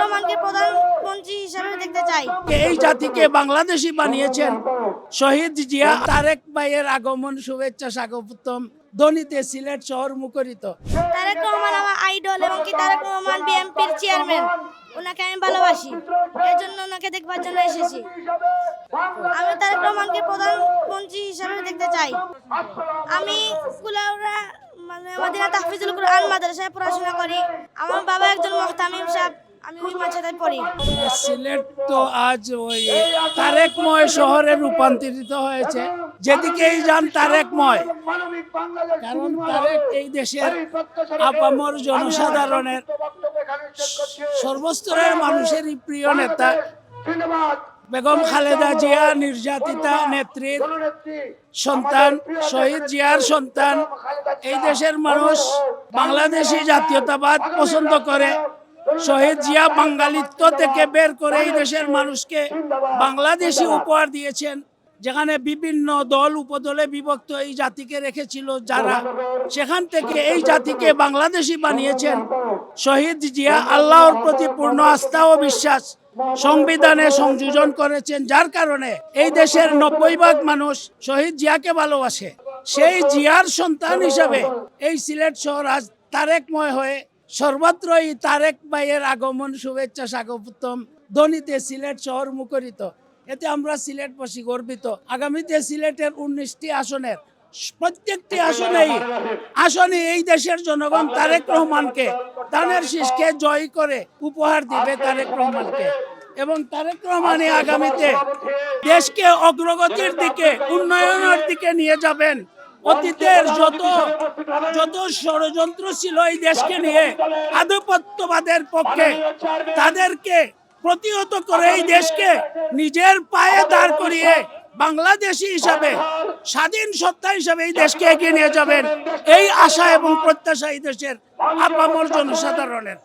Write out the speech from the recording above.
রহমানকে প্রধানমন্ত্রী হিসেবে দেখতে চাই। এই জাতিকে বাংলাদেশি বানিয়েছেন শহীদ জিয়া। তারেক ভাইয়ের আগমন, শুভেচ্ছা স্বাগতম ধ্বনিতে সিলেট শহর মুখরিত। তারেক রহমান আমার আইডল এবং কি তারেক রহমান বিএনপির চেয়ারম্যান, ওনাকে আমি ভালোবাসি, এর জন্য ওনাকে দেখবার জন্য এসেছি। আমি তারেক রহমানকে প্রধানমন্ত্রী হিসেবে দেখতে চাই। আমি কুলাউড়া মদিনা তাহফিজুল কুরআন মাদ্রাসায় পড়াশোনা করি। আমার বাবা একজন মুহতামিম সাহেব, আমি ওই মাদ্রাসায় পড়ি। সিলেট তো আজ ওই তারেকময় শহরে রূপান্তরিত হয়েছে। যেদিকেই যান তারেকময়, কারণ তারেক এই দেশের আপামর জনসাধারণের সর্বস্তরের মানুষেরই প্রিয় নেতা। বেগম খালেদা জিয়া নির্যাতিতা নেত্রীর সন্তান, শহীদ জিয়ার সন্তান। এই দেশের মানুষ বাংলাদেশি জাতীয়তাবাদ পছন্দ করে। শহীদ জিয়া বাঙালিত্ব থেকে বের করে এই দেশের মানুষকে বাংলাদেশি উপহার দিয়েছেন, যেখানে বিভিন্ন দল উপদলে বিভক্ত এই জাতিকে রেখেছিল যারা, সেখান থেকে এই জাতিকে বাংলাদেশি বানিয়েছেন শহীদ জিয়া। আল্লাহর প্রতি পূর্ণ আস্থা ও বিশ্বাস সংবিধানে সংযোজন করেছেন, যার কারণে এই দেশের 90% মানুষ শহীদ জিয়াকে ভালোবাসে। সেই জিয়ার সন্তান হিসাবে এই সিলেট শহর আজ তারেকময় হয়ে সর্বত্রই তারেক ভাইয়ের আগমন, শুভেচ্ছা স্বাগতম ধ্বনিতে সিলেট শহর মুখরিত। এতে আমরা সিলেটবাসী গর্বিত। আগামীতে সিলেটের 19টি আসনের প্রত্যেকটি আসনে এই দেশের জনগণ তারেক রহমানকে ধানের শীষকে জয় করে উপহার দিবে তারেক রহমানকে, এবং তারেক রহমানই আগামীতে দেশকে অগ্রগতির দিকে, উন্নয়নের দিকে নিয়ে যাবেন। অতীতের যত ষড়যন্ত্র ছিল এই দেশকে নিয়ে আধিপত্যবাদের পক্ষে, তাদেরকে প্রতিহত করে এই দেশকে নিজের পায়ে দাঁড় করিয়ে বাংলাদেশী হিসাবে, স্বাধীন সত্তা হিসাবে এই দেশকে এগিয়ে নিয়ে যাবেন, এই আশা এবং প্রত্যাশা এই দেশের আপামর জনসাধারণের।